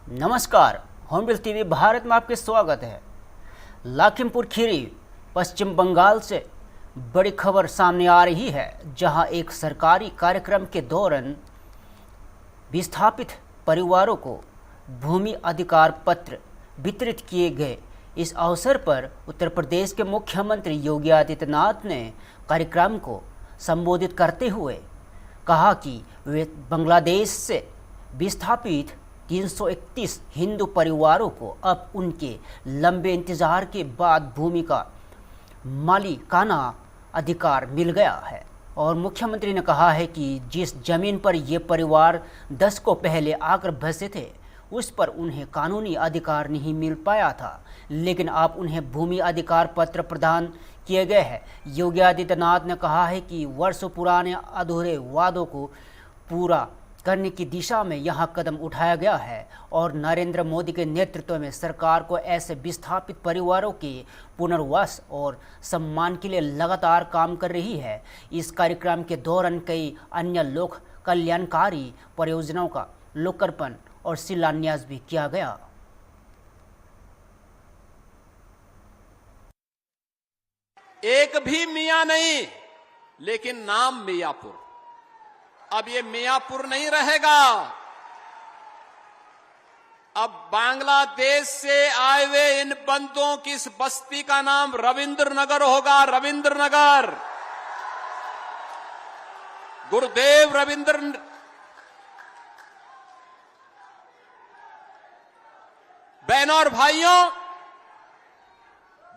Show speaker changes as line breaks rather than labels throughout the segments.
नमस्कार, होमबिल टीवी भारत में आपके स्वागत है। लखीमपुर खीरी पश्चिम बंगाल से बड़ी खबर सामने आ रही है, जहां एक सरकारी कार्यक्रम के दौरान विस्थापित परिवारों को भूमि अधिकार पत्र वितरित किए गए। इस अवसर पर उत्तर प्रदेश के मुख्यमंत्री योगी आदित्यनाथ ने कार्यक्रम को संबोधित करते हुए कहा कि वे बांग्लादेश से विस्थापित 331 हिंदू परिवारों को अब उनके लंबे इंतजार के बाद भूमि का मालिकाना अधिकार मिल गया है। और मुख्यमंत्री ने कहा है कि जिस जमीन पर ये परिवार दशकों पहले आकर बसे थे, उस पर उन्हें कानूनी अधिकार नहीं मिल पाया था, लेकिन अब उन्हें भूमि अधिकार पत्र प्रदान किए गए हैं। योगी आदित्यनाथ ने कहा है कि वर्षों पुराने अधूरे वादों को पूरा करने की दिशा में यहां कदम उठाया गया है और नरेंद्र मोदी के नेतृत्व में सरकार को ऐसे विस्थापित परिवारों के पुनर्वास और सम्मान के लिए लगातार काम कर रही है। इस कार्यक्रम के दौरान कई अन्य लोक कल्याणकारी परियोजनाओं का लोकार्पण और शिलान्यास भी किया गया।
एक भी मियां नहीं, लेकिन नाम मियापुर। अब ये मियापुर नहीं रहेगा। अब बांग्लादेश से आए हुए इन बंदों की इस बस्ती का नाम रविंद्र नगर होगा। रविंद्र नगर। गुरुदेव रविंद्र। बहनों और भाइयों,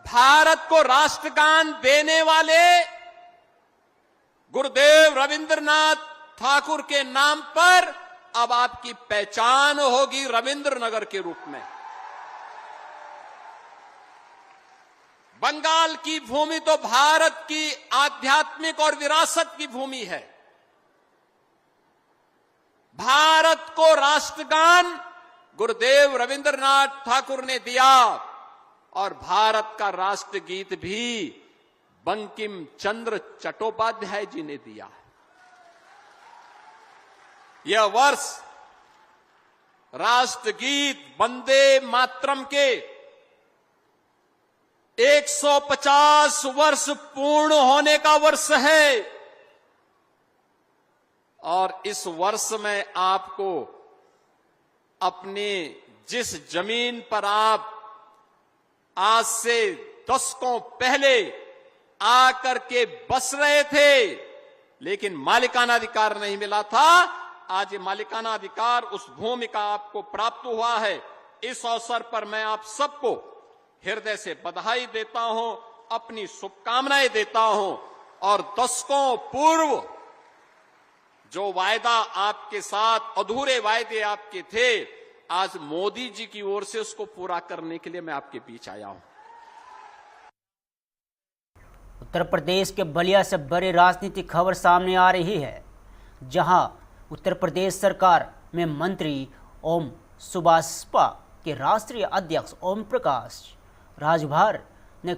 भारत को राष्ट्रगान देने वाले गुरुदेव रविंद्रनाथ ठाकुर के नाम पर अब आपकी पहचान होगी रविंद्र नगर के रूप में। बंगाल की भूमि तो भारत की आध्यात्मिक और विरासत की भूमि है। भारत को राष्ट्रगान गुरुदेव रविंद्रनाथ ठाकुर ने दिया और भारत का राष्ट्रगीत भी बंकिम चंद्र चट्टोपाध्याय जी ने दिया। यह वर्ष राष्ट्रगीत वंदे मातरम के 150 वर्ष पूर्ण होने का वर्ष है और इस वर्ष में आपको अपने जिस जमीन पर आप आज से दशकों पहले आकर के बस रहे थे, लेकिन मालिकाना अधिकार नहीं मिला था, आज ये मालिकाना अधिकार उस भूमि का आपको प्राप्त हुआ है। इस अवसर पर मैं आप सबको हृदय से बधाई देता हूं, अपनी शुभकामनाएं देता हूं और दशकों पूर्व जो वायदा आपके साथ अधूरे वायदे आपके थे, आज मोदी जी की ओर से उसको पूरा करने के लिए मैं आपके बीच आया हूं।
उत्तर प्रदेश के बलिया से बड़ी राजनीतिक खबर सामने आ रही है, जहां उत्तर प्रदेश सरकार में मंत्री ओम सुबासपा के राष्ट्रीय अध्यक्ष ओम प्रकाश राजभर ने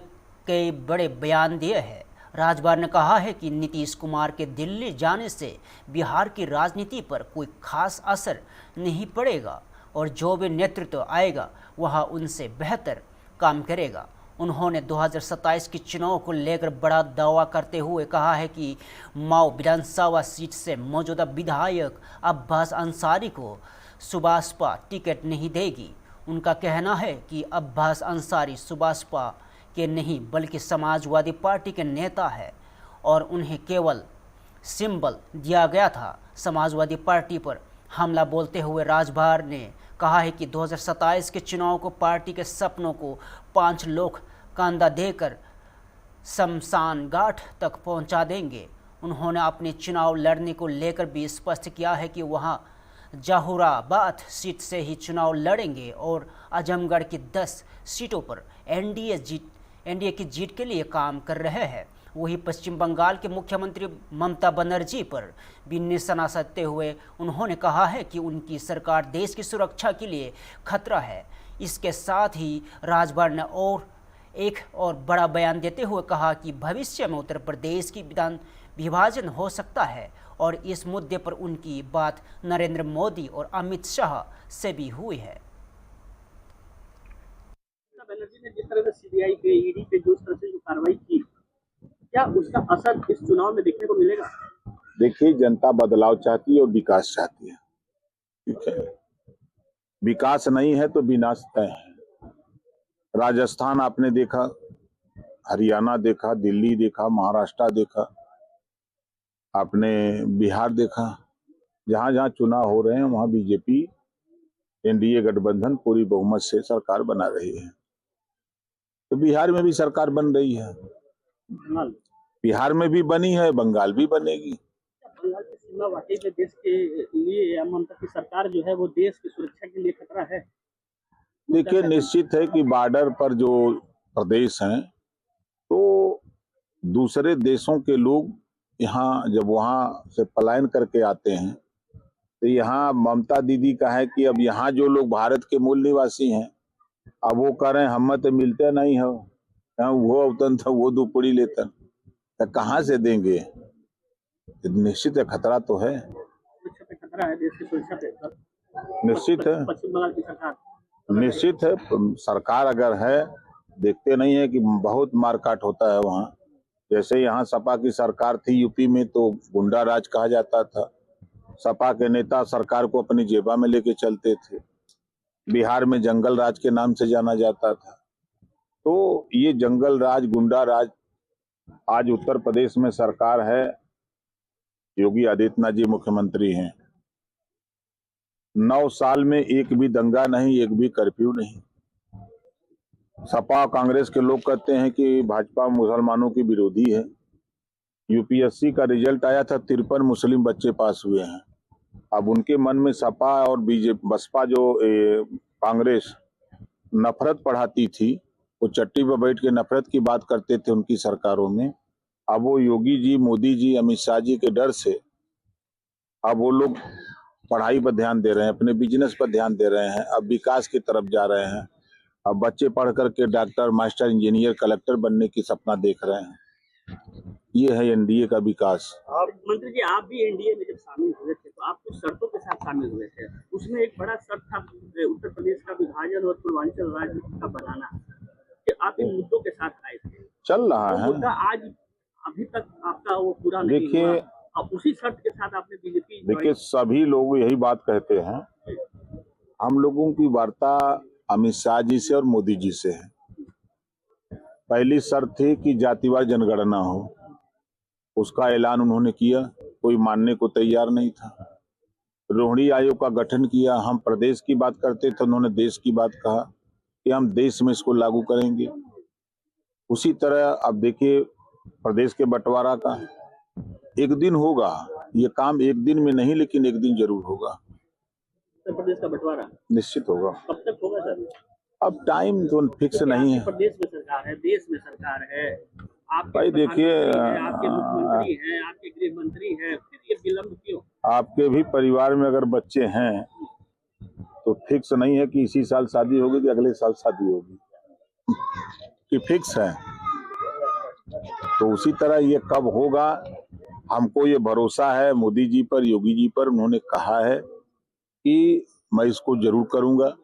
कई बड़े बयान दिए हैं। राजभर ने कहा है कि नीतीश कुमार के दिल्ली जाने से बिहार की राजनीति पर कोई खास असर नहीं पड़ेगा और जो भी नेतृत्व आएगा वह उनसे बेहतर काम करेगा। उन्होंने 2027 के चुनाव को लेकर बड़ा दावा करते हुए कहा है कि माऊ विधानसभा सीट से मौजूदा विधायक अब्बास अंसारी को सुबासपा टिकट नहीं देगी। उनका कहना है कि अब्बास अंसारी सुबासपा के नहीं बल्कि समाजवादी पार्टी के नेता है और उन्हें केवल सिंबल दिया गया था। समाजवादी पार्टी पर हमला बोलते हुए राजभर ने कहा है कि 2027 के चुनाव को पार्टी के सपनों को 5 लोग कांधा देकर शमशान घाट तक पहुंचा देंगे। उन्होंने अपने चुनाव लड़ने को लेकर भी स्पष्ट किया है कि वहां जहुराबाद सीट से ही चुनाव लड़ेंगे और आजमगढ़ की 10 सीटों पर एनडीए की जीत के लिए काम कर रहे हैं। वहीं पश्चिम बंगाल के मुख्यमंत्री ममता बनर्जी पर भी निशाना साधते हुए उन्होंने कहा है कि उनकी सरकार देश की सुरक्षा के लिए खतरा है। इसके साथ ही राजभर ने एक और बड़ा बयान देते हुए कहा कि भविष्य में उत्तर प्रदेश की विभाजन हो सकता है और इस मुद्दे पर उनकी बात नरेंद्र मोदी और अमित शाह से भी हुई है।
बनर्जी ने जिस तरह से सीबीआई पे, ईडी पे जिस तरह से जो कार्रवाई की, क्या उसका असर इस चुनाव में देखने को मिलेगा?
देखिए, जनता बदलाव चाहती है और विकास चाहती है। ठीक है, विकास नहीं है तो विनाश तय है। राजस्थान आपने देखा, हरियाणा देखा, दिल्ली देखा, महाराष्ट्र देखा, आपने बिहार देखा, जहां जहां चुनाव हो रहे हैं वहां बीजेपी एनडीए गठबंधन पूरी बहुमत से सरकार बना रही है। तो बिहार में भी सरकार बन रही है, बिहार में भी बनी है, बंगाल भी बनेगी।
बंगाल की सीमा वाकई में देश के लिए, या ममता की सरकार जो है वो देश की सुरक्षा के लिए खतरा है?
देखिए, निश्चित है कि बॉर्डर पर जो प्रदेश हैं तो दूसरे देशों के लोग यहाँ जब वहाँ से पलायन करके आते हैं तो यहाँ ममता दीदी का है कि अब यहाँ जो लोग भारत के मूल निवासी हैं अब वो कह रहे हैं हम तो मिलते नहीं हो, वो अवतन था वो दुपड़ी लेतन, तो कहाँ से देंगे? निश्चित है, खतरा तो है,
सुरक्षा पे खतरा है, देश की सुरक्षा पे
निश्चित है,
पश्चिम बंगाल की सरकार
निश्चित है। सरकार अगर है, देखते नहीं है कि बहुत मारकाट होता है वहाँ। जैसे यहाँ सपा की सरकार थी यूपी में तो गुंडा राज कहा जाता था, सपा के नेता सरकार को अपनी जेबा में लेके चलते थे, बिहार में जंगल राज के नाम से जाना जाता था। तो ये जंगल राज, गुंडा राज, आज उत्तर प्रदेश में सरकार है, योगी आदित्यनाथ जी मुख्यमंत्री हैं, 9 साल में एक भी दंगा नहीं, एक भी कर्फ्यू नहीं। सपा कांग्रेस के लोग कहते हैं कि भाजपा मुसलमानों की विरोधी है। यूपीएससी का रिजल्ट आया था, 53 मुस्लिम बच्चे पास हुए हैं। अब उनके मन में सपा और बीजेपी, बसपा जो कांग्रेस नफरत पढ़ाती थी, वो चट्टी पर बैठ के नफरत की बात करते थे उनकी सरकारों में। अब वो योगी जी, मोदी जी, अमित शाह जी के डर से अब वो लोग पढ़ाई पर ध्यान दे रहे हैं, अपने बिजनेस पर ध्यान दे रहे हैं, अब विकास की तरफ जा रहे हैं। अब बच्चे पढ़ करके डॉक्टर, मास्टर, इंजीनियर, कलेक्टर बनने की सपना देख रहे हैं। ये है एनडीए का विकास।
मंत्री जी, आप भी एनडीए में जब शामिल हुए थे तो आप कुछ शर्तों के साथ शामिल हुए थे, उसमें एक बड़ा शर्त था उत्तर प्रदेश का विभाजन और पूर्वांचल राज्य का बनाना, कि आप इन मुद्दों के साथ आए थे।
चल रहा है
मुद्दा आज अभी तक आपका वो पूरा नहीं हुआ, अब उसी शर्त के साथ आपने बीजेपी।
देखिए, सभी लोग यही बात कहते हैं, हम लोगों की वार्ता अमित शाह जी से और मोदी जी से है। पहली शर्त थी कि जातिवार जनगणना हो, उसका ऐलान उन्होंने किया, कोई मानने को तैयार नहीं था। रोहिणी आयोग का गठन किया, हम प्रदेश की बात करते थे, उन्होंने देश की बात कहा कि हम देश में इसको लागू करेंगे। उसी तरह अब देखिए, प्रदेश के बंटवारा का एक दिन होगा, ये काम एक दिन में नहीं लेकिन एक दिन जरूर होगा।
उत्तर प्रदेश का बंटवारा
निश्चित होगा।
कब तक होगा सर?
अब टाइम तो फिक्स नहीं है।
प्रदेश में सरकार है, देश में सरकार है, आपके
भाई देखिए,
आपके मुख्यमंत्री हैं, आपके गृह मंत्री हैं, फिर ये विलंब क्यों? आपके
भी परिवार में अगर बच्चे हैं तो फिक्स नहीं है कि इसी साल शादी होगी कि अगले साल शादी होगी, कि फिक्स है। तो उसी तरह ये कब होगा, हमको ये भरोसा है मोदी जी पर, योगी जी पर। उन्होंने कहा है कि मैं इसको जरूर करूंगा।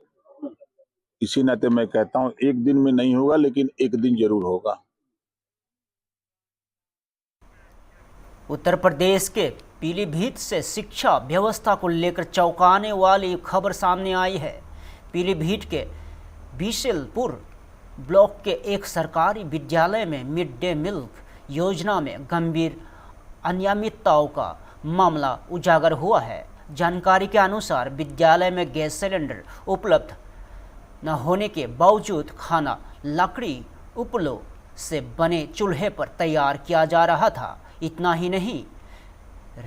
इसी नाते मैं कहता हूं, एक दिन में नहीं होगा लेकिन एक दिन जरूर होगा।
उत्तर प्रदेश के पीलीभीत से शिक्षा व्यवस्था को लेकर चौंकाने वाली खबर सामने आई है। पीलीभीत के बिशेलपुर ब्लॉक के एक सरकारी विद्यालय में मिड डे मील योजना में गंभीर अनियमितताओं का मामला उजागर हुआ है। जानकारी के अनुसार विद्यालय में गैस सिलेंडर उपलब्ध न होने के बावजूद खाना लकड़ी उपलों से बने चूल्हे पर तैयार किया जा रहा था। इतना ही नहीं,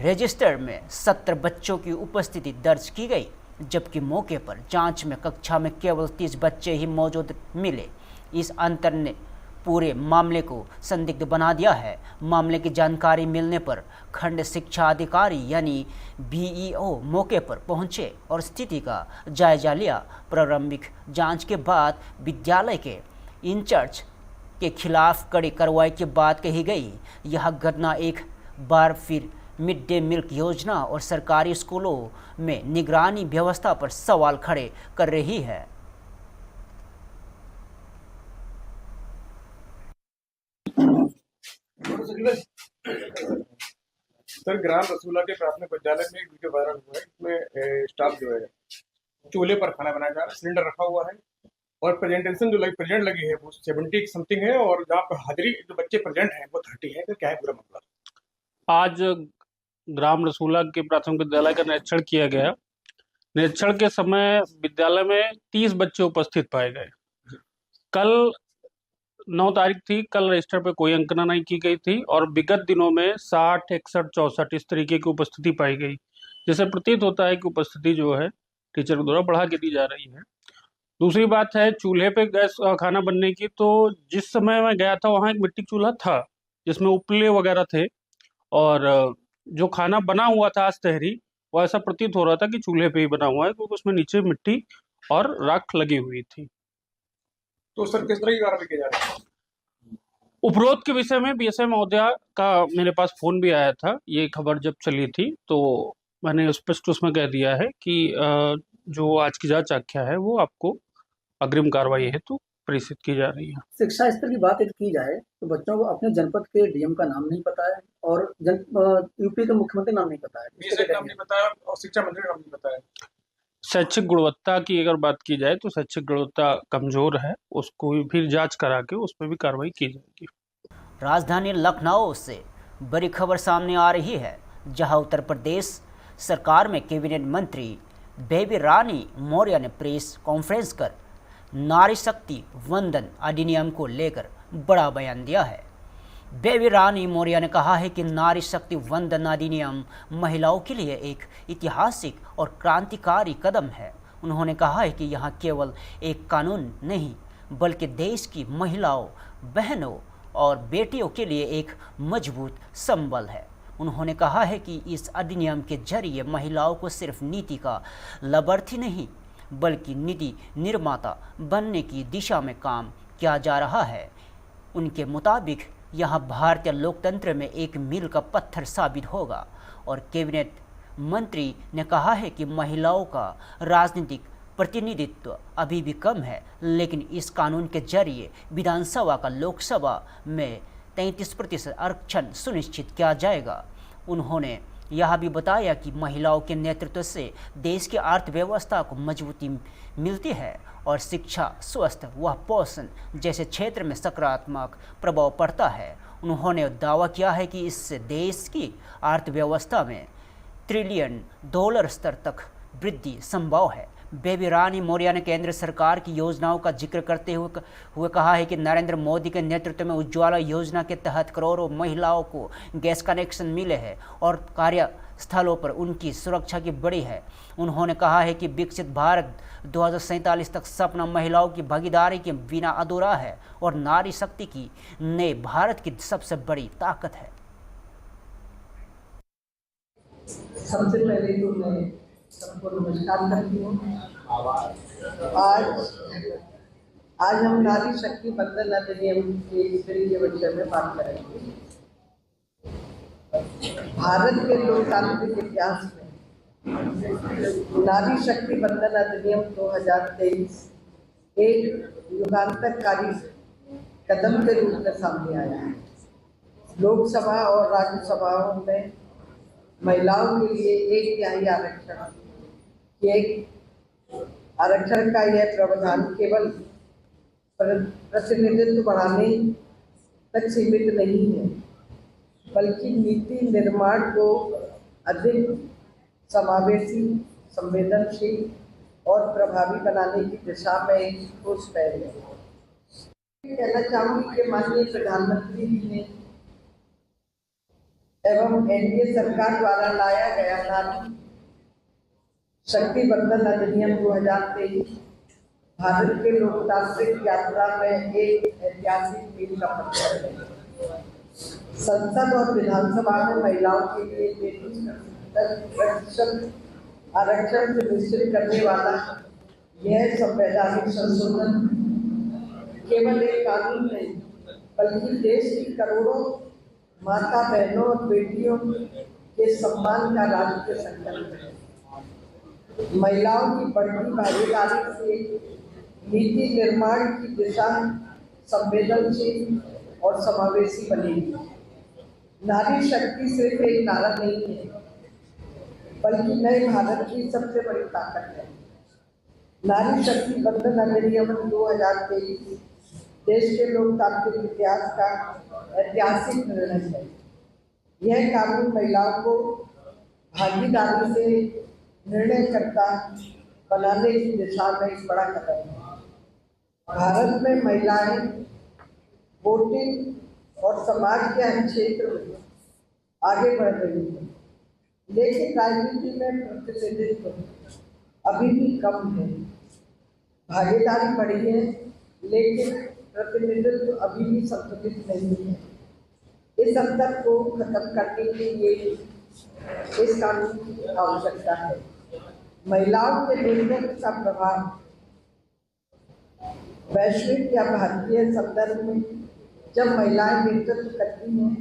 रजिस्टर में 70 बच्चों की उपस्थिति दर्ज की गई, जबकि मौके पर जांच में कक्षा में केवल 30 बच्चे ही मौजूद मिले। इस अंतर ने पूरे मामले को संदिग्ध बना दिया है। मामले की जानकारी मिलने पर खंड शिक्षा अधिकारी यानी बीईओ मौके पर पहुंचे और स्थिति का जायजा लिया। प्रारंभिक जांच के बाद विद्यालय के इंचार्ज के खिलाफ कड़ी कार्रवाई की बात कही गई। यह घटना एक बार फिर मिड डे मील योजना और सरकारी स्कूलों में निगरानी व्यवस्था पर सवाल खड़े कर रही है।
सर, ग्राम रसूला के प्राथमिक विद्यालय में एक वीडियो वायरल हुआ है इसमें स्टाफ जो है चूल्हे पर खाना बनाया जा रहा है, सिलेंडर रखा हुआ है और प्रेजेंटेशन जो प्रेजेंट लगी है वो 70 समथिंग है और जहाँ पर हाजिरी जो बच्चे प्रेजेंट हैं वो 30 है। तो क्या है पूरा मामला?
आज ग्राम रसूला के प्राथमिक विद्यालय का निरीक्षण किया गया। निरीक्षण के समय विद्यालय में 30 बच्चे उपस्थित पाए गए। कल 9 तारीख थी, कल रजिस्टर पे कोई अंकना नहीं की गई थी और विगत दिनों में 60, 61, 64 इस तरीके की उपस्थिति पाई गई, जिससे प्रतीत होता है कि उपस्थिति जो है टीचर के द्वारा बढ़ा के दी जा रही है। दूसरी बात है चूल्हे पे गैस खाना बनने की, तो जिस समय मैं गया था वहाँ एक मिट्टी चूल्हा था जिसमें उपले वगैरह थे और जो खाना बना हुआ था आज तहरी वो ऐसा प्रतीत हो रहा था कि चूल्हे पे ही बना हुआ है, क्योंकि उसमें नीचे मिट्टी और राख लगी हुई थी।
तो सर किस तरह की कार्रवाई की जा रही है?
उपरोक्त के विषय में बीएसएम महोदया का मेरे पास फोन भी आया था। ये खबर जब चली थी तो मैंने स्पष्ट उसमें कह दिया है कि जो आज की जांच आख्या है वो आपको अग्रिम कार्रवाई हेतु प्रेषित की जा रही है।
शिक्षा स्तर की बात यदि की जाए तो बच्चों को अपने जनपद के डीएम का नाम नहीं पता है और यूपी के मुख्यमंत्री नाम नहीं पता है,
नाम नहीं पता और शिक्षा मंत्री का नाम नहीं पता है।
शैक्षिक गुणवत्ता की अगर बात की जाए तो शैक्षिक गुणवत्ता कमजोर है, उसको फिर जांच करा के उस पर भी कार्रवाई की जाएगी।
राजधानी लखनऊ से बड़ी खबर सामने आ रही है, जहां उत्तर प्रदेश सरकार में कैबिनेट मंत्री बेबी रानी मौर्य ने प्रेस कॉन्फ्रेंस कर नारी शक्ति वंदन अधिनियम को लेकर बड़ा बयान दिया है। बेबी रानी मौर्य ने कहा है कि नारी शक्ति वंदन अधिनियम महिलाओं के लिए एक ऐतिहासिक और क्रांतिकारी कदम है। उन्होंने कहा है कि यह केवल एक कानून नहीं बल्कि देश की महिलाओं, बहनों और बेटियों के लिए एक मजबूत संबल है। उन्होंने कहा है कि इस अधिनियम के जरिए महिलाओं को सिर्फ नीति का लाभार्थी नहीं बल्कि नीति निर्माता बनने की दिशा में काम किया जा रहा है। उनके मुताबिक यह भारतीय लोकतंत्र में एक मील का पत्थर साबित होगा और कैबिनेट मंत्री ने कहा है कि महिलाओं का राजनीतिक प्रतिनिधित्व अभी भी कम है, लेकिन इस कानून के जरिए विधानसभा का लोकसभा में 33% आरक्षण सुनिश्चित किया जाएगा। उन्होंने यह भी बताया कि महिलाओं के नेतृत्व से देश की अर्थव्यवस्था को मजबूती मिलती है और शिक्षा, स्वास्थ्य व पोषण जैसे क्षेत्र में सकारात्मक प्रभाव पड़ता है। उन्होंने दावा किया है कि इससे देश की अर्थव्यवस्था में $1 ट्रिलियन स्तर तक वृद्धि संभव है। बेबी रानी मौर्य ने केंद्र सरकार की योजनाओं का जिक्र करते हुए कहा है कि नरेंद्र मोदी के नेतृत्व में उज्ज्वला योजना के तहत करोड़ों महिलाओं को गैस कनेक्शन मिले हैं और कार्यस्थलों पर उनकी सुरक्षा की बड़ी है। उन्होंने कहा है कि विकसित भारत 2047 तक सपना महिलाओं की भागीदारी के बिना अधूरा है और नारी शक्ति की नए भारत की सबसे बड़ी ताकत है।
सबसे पहले तो मैं सबको नमस्कार करती हूँ। आज हम नारी शक्ति वंदन अधिनियम के विषय में बात करेंगे। भारत के लोकतांत्रिक इतिहास में नारी शक्ति वंदन अधिनियम 2023 एक युगांतरकारी कदम के रूप में सामने आया है। लोकसभा और राज्यसभाओं में महिलाओं के लिए 1/3 आरक्षण का यह प्रावधान केवल प्रतिनिधित्व बढ़ाने तक सीमित नहीं है, बल्कि नीति निर्माण को अधिक समावेशी, संवेदनशील और प्रभावी बनाने की दिशा में एक ठोस पहल है। कहना चाहूँगी कि माननीय प्रधानमंत्री जी ने एवं एनडीए सरकार द्वारा लाया गया नारी शक्ति वंदन अधिनियम 2023 भारत के लोकतांत्रिक यात्रा में एक ऐतिहासिक मील का पत्थर है। संसद और विधानसभा में महिलाओं के लिए 33% आरक्षण सुनिश्चित करने वाला यह संवैधानिक संशोधन केवल एक कानून नहीं बल्कि देश की करोड़ों माता, बहनों और बेटियों के सम्मान का राष्ट्रीय संकल्प है। महिलाओं की बढ़ती भागीदारी से नीति निर्माण की दिशा संवेदनशील और समावेशी बनेगी। नारी शक्ति सिर्फ एक नारा नहीं है, बल्कि नए भारत की सबसे बड़ी ताकत है। नारी शक्ति बंधन अधिनियम 2023 देश के लोकतांत्रिक इतिहास का ऐतिहासिक निर्णय है। यह कानून महिलाओं को भागीदारी से निर्णयकर्ता बनाने की दिशा में एक बड़ा कदम है। भारत में महिलाएं वोटिंग और समाज के हर क्षेत्र में आगे बढ़ रही हैं, लेकिन राजनीति में प्रतिनिधित्व अभी भी कम है। भागीदारी बढ़ी है, लेकिन प्रतिनिधित्व अभी भी संतुलित नहीं है। इस अंतर को खत्म करने के लिए इस कानून की आवश्यकता है। महिलाओं के नेतृत्व का प्रभाव वैश्विक या भारतीय संदर्भ में जब महिलाएं नेतृत्व करती हैं,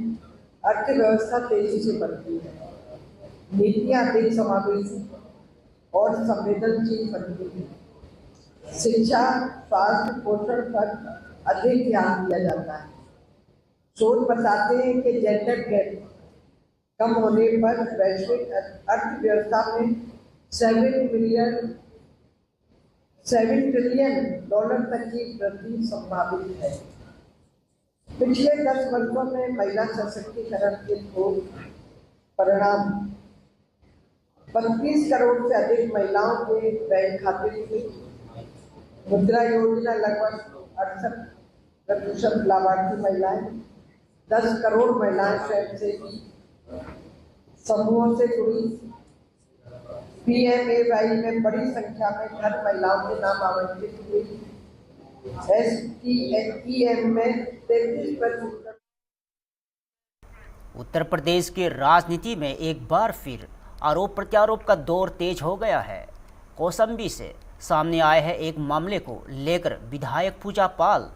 अर्थव्यवस्था तेजी से बढ़ती है, नीतियां अधिक समावेशी और संवेदनशील बनती हैं, शिक्षा, स्वास्थ्य, पोषण पर अधिक ध्यान दिया जाता है। शोध बताते हैं कि जेंडर गैप कम होने पर वैश्विक अर्थव्यवस्था में $7 ट्रिलियन तक की वृद्धि संभावित है। पिछले 10 वर्षों में महिला सशक्तिकरण के ठोस परिणाम 32 करोड़ से अधिक महिलाओं के बैंक खाते खुले, मुद्रा योजना लगभग 68% लाभार्थी महिलाएं, 10 करोड़ महिलाएं स्वयंसेवी समूहों से जुड़ी, PMAY में बड़ी संख्या में घर महिलाओं के नाम आवंटित हुए, STEM में 33%।
उत्तर प्रदेश की राजनीति में एक बार फिर आरोप प्रत्यारोप का दौर तेज हो गया है। कौशाम्बी से सामने आए हैं एक मामले को लेकर विधायक पूजा पाल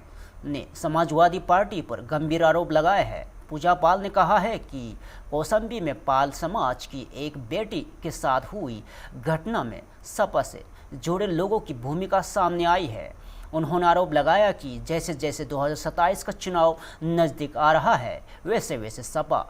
ने समाजवादी पार्टी पर गंभीर आरोप लगाए हैं। पूजा पाल ने कहा है कि कौशाम्बी में पाल समाज की एक बेटी के साथ हुई घटना में सपा से जुड़े लोगों की भूमिका सामने आई है। उन्होंने आरोप लगाया कि जैसे जैसे 2027 का चुनाव नज़दीक आ रहा है, वैसे वैसे सपा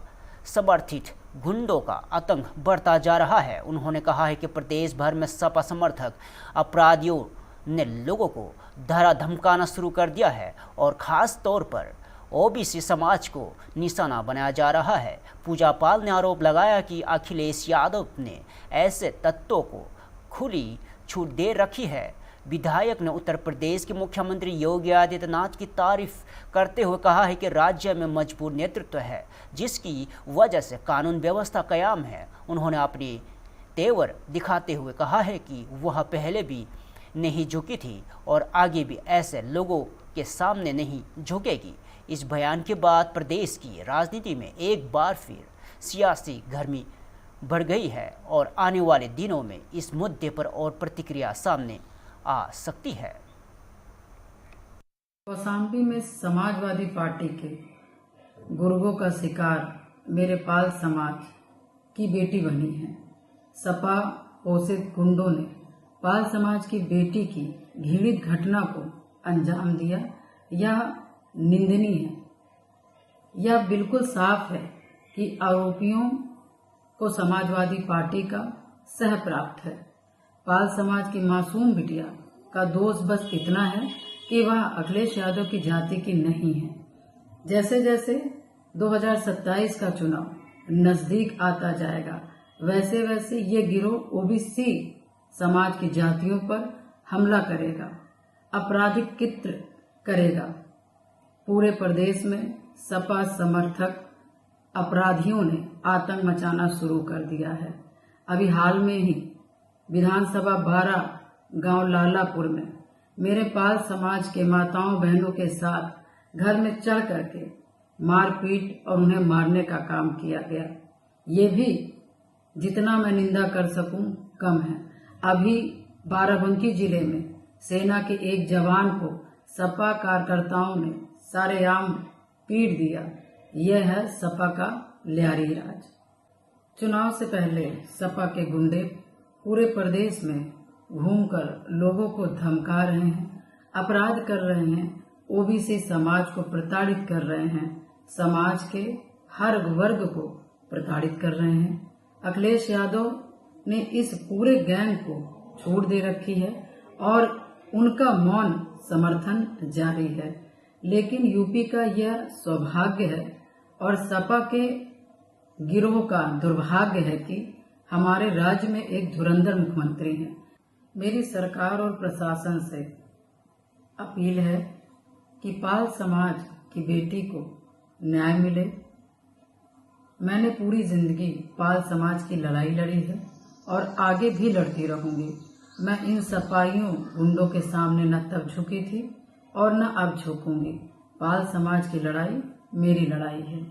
समर्थित गुंडों का आतंक बढ़ता जा रहा है। उन्होंने कहा है कि प्रदेश भर में सपा समर्थक अपराधियों ने लोगों को धरा धमकाना शुरू कर दिया है और ख़ास तौर पर ओबीसी समाज को निशाना बनाया जा रहा है। पूजा पाल ने आरोप लगाया कि अखिलेश यादव ने ऐसे तत्वों को खुली छूट दे रखी है। विधायक ने उत्तर प्रदेश के मुख्यमंत्री योगी आदित्यनाथ की तारीफ करते हुए कहा है कि राज्य में मजबूत नेतृत्व है, जिसकी वजह से कानून व्यवस्था कायम है। उन्होंने अपनी तेवर दिखाते हुए कहा है कि वह पहले भी नहीं झुकी थी और आगे भी ऐसे लोगों के सामने नहीं झुकेगी। इस बयान के बाद प्रदेश की राजनीति में एक बार फिर सियासी गर्मी बढ़ गई है और आने वाले दिनों में इस मुद्दे पर और प्रतिक्रिया सामने आ सकती है।
कौशाम्बी में समाजवादी पार्टी के गुर्गों का शिकार मेरे पाल समाज की बेटी बनी है। सपा पोषित गुंडों ने पाल समाज की बेटी की घृणित घटना को अंजाम दिया। यह निंदनीय है। यह बिल्कुल साफ है कि आरोपियों को समाजवादी पार्टी का सह प्राप्त है। पाल समाज की मासूम बिटिया का दोष बस इतना है कि वह अखिलेश यादव की जाति की नहीं है। जैसे जैसे 2027 का चुनाव नजदीक आता जाएगा, वैसे वैसे ये गिरोह ओबीसी समाज की जातियों पर हमला करेगा, आपराधिक कृत्य करेगा। पूरे प्रदेश में सपा समर्थक अपराधियों ने आतंक मचाना शुरू कर दिया है। अभी हाल में ही विधानसभा 12 गांव लालापुर में मेरे पाल समाज के माताओं बहनों के साथ घर में चढ़ करके मारपीट और उन्हें मारने का काम किया गया। ये भी जितना मैं निंदा कर सकूं कम है। अभी बाराबंकी जिले में सेना के एक जवान को सपा कार्यकर्ताओं ने सारेआम पीट दिया। यह है सपा का लियारी राज। चुनाव से पहले सपा के गुंडे पूरे प्रदेश में घूमकर लोगों को धमका रहे हैं, अपराध कर रहे हैं, ओबीसी समाज को प्रताड़ित कर रहे हैं। समाज के हर वर्ग को प्रताड़ित कर रहे हैं। अखिलेश यादव ने इस पूरे गैंग को छूट दे रखी है और उनका मौन समर्थन जारी है। लेकिन यूपी का यह सौभाग्य है और सपा के गिरोह का दुर्भाग्य है कि हमारे राज्य में एक धुरंधर मुख्यमंत्री हैं। मेरी सरकार और प्रशासन से अपील है कि पाल समाज की बेटी को न्याय मिले। मैंने पूरी जिंदगी पाल समाज की लड़ाई लड़ी है और आगे भी लड़ती रहूंगी। मैं इन सपाइयों गुंडों के सामने न तब झुकी थी और न अब झुकूंगी। पाल समाज की लड़ाई मेरी लड़ाई है।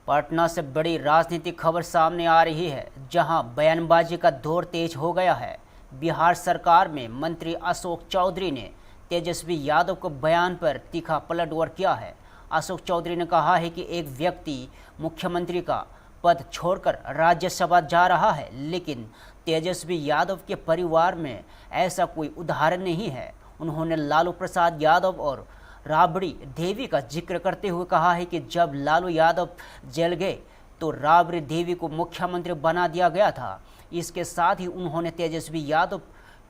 पटना से बड़ी राजनीतिक खबर सामने आ रही है, जहां बयानबाजी का दौर तेज हो गया है। बिहार सरकार में मंत्री अशोक चौधरी ने तेजस्वी यादव को बयान पर तीखा पलटवार किया है। अशोक चौधरी ने कहा है कि एक व्यक्ति मुख्यमंत्री का पद छोड़कर राज्यसभा जा रहा है, लेकिन तेजस्वी यादव के परिवार में ऐसा कोई उदाहरण नहीं है। उन्होंने लालू प्रसाद यादव और राबड़ी देवी का जिक्र करते हुए कहा है कि जब लालू यादव जेल गए तो राबड़ी देवी को मुख्यमंत्री बना दिया गया था। इसके साथ ही उन्होंने तेजस्वी यादव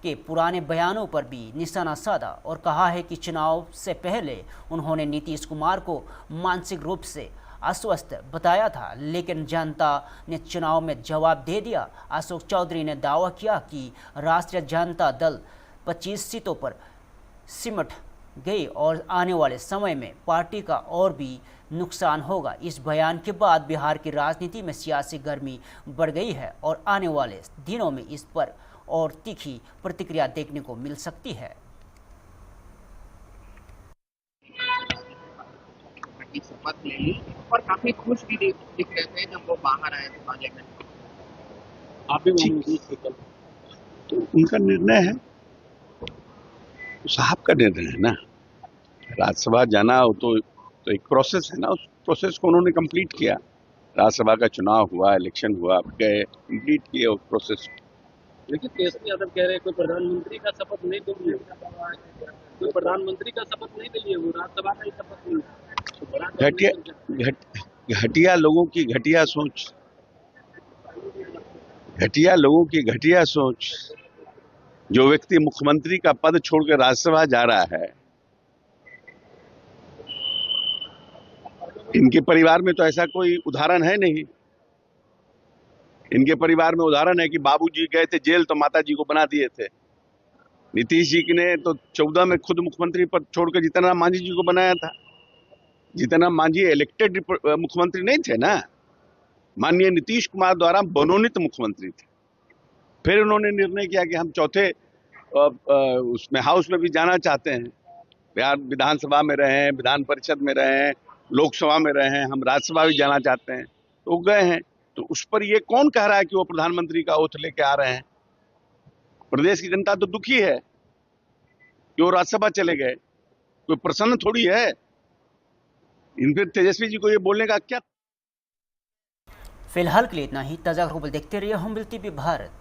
के पुराने बयानों पर भी निशाना साधा और कहा है कि चुनाव से पहले उन्होंने नीतीश कुमार को मानसिक रूप से अस्वस्थ बताया था, लेकिन जनता ने चुनाव में जवाब दे दिया। अशोक चौधरी ने दावा किया कि राष्ट्रीय जनता दल 25 सीटों पर सिमट गई और आने वाले समय में पार्टी का और भी नुकसान होगा। इस बयान के बाद बिहार की राजनीति में सियासी गर्मी बढ़ गई है और आने वाले दिनों में इस पर और तीखी प्रतिक्रिया देखने को मिल सकती है।
शपथ ले ली और काफी खुश भी दिख रहे थे जब वो बाहर आए थे पार्लियामेंट।
आप भी
तो उनका निर्णय है, साहब का निर्णय है ना। राज्यसभा जाना हो तो एक प्रोसेस है ना, उस प्रोसेस को उन्होंने कंप्लीट किया। राज्यसभा का चुनाव हुआ, इलेक्शन हुआ, गए, कंप्लीट किए उस प्रोसेस।
लेकिन तेजस्वी यादव कह रहे हैं कोई प्रधानमंत्री का शपथ नहीं दे लिए, कोई प्रधानमंत्री का शपथ नहीं दे लिए, वो राज्यसभा का ही शपथ नहीं।
घटिया लोगों की घटिया सोच, घटिया लोगों की घटिया सोच। जो व्यक्ति मुख्यमंत्री का पद छोड़कर राज्यसभा जा रहा है, इनके परिवार में तो ऐसा कोई उदाहरण है नहीं। इनके परिवार में उदाहरण है कि बाबूजी गए थे जेल तो माताजी को बना दिए थे। नीतीश जी ने तो 14 में खुद मुख्यमंत्री पद छोड़कर जीतनराम मांझी जी को बनाया था। जीतनराम मांझी इलेक्टेड मुख्यमंत्री नहीं थे ना, माननीय नीतीश कुमार द्वारा मनोनीत मुख्यमंत्री थे। फिर उन्होंने निर्णय किया कि हम चौथे उसमें हाउस में भी जाना चाहते हैं। बिहार विधानसभा में रहे हैं, विधान परिषद में रहे हैं, लोकसभा में रहे हैं, हम राज्यसभा भी जाना चाहते हैं, तो गए हैं। तो उस पर ये कौन कह रहा है कि वो प्रधानमंत्री का ओथ लेके आ रहे हैं? प्रदेश की जनता तो दुखी है कि वो राज्यसभा चले गए, कोई प्रसन्न थोड़ी है। इन फिर तेजस्वी जी को ये बोलने का क्या?
फिलहाल के लिए इतना ही। ताज़ा खबर देखते रहिए हम टीवी भारत।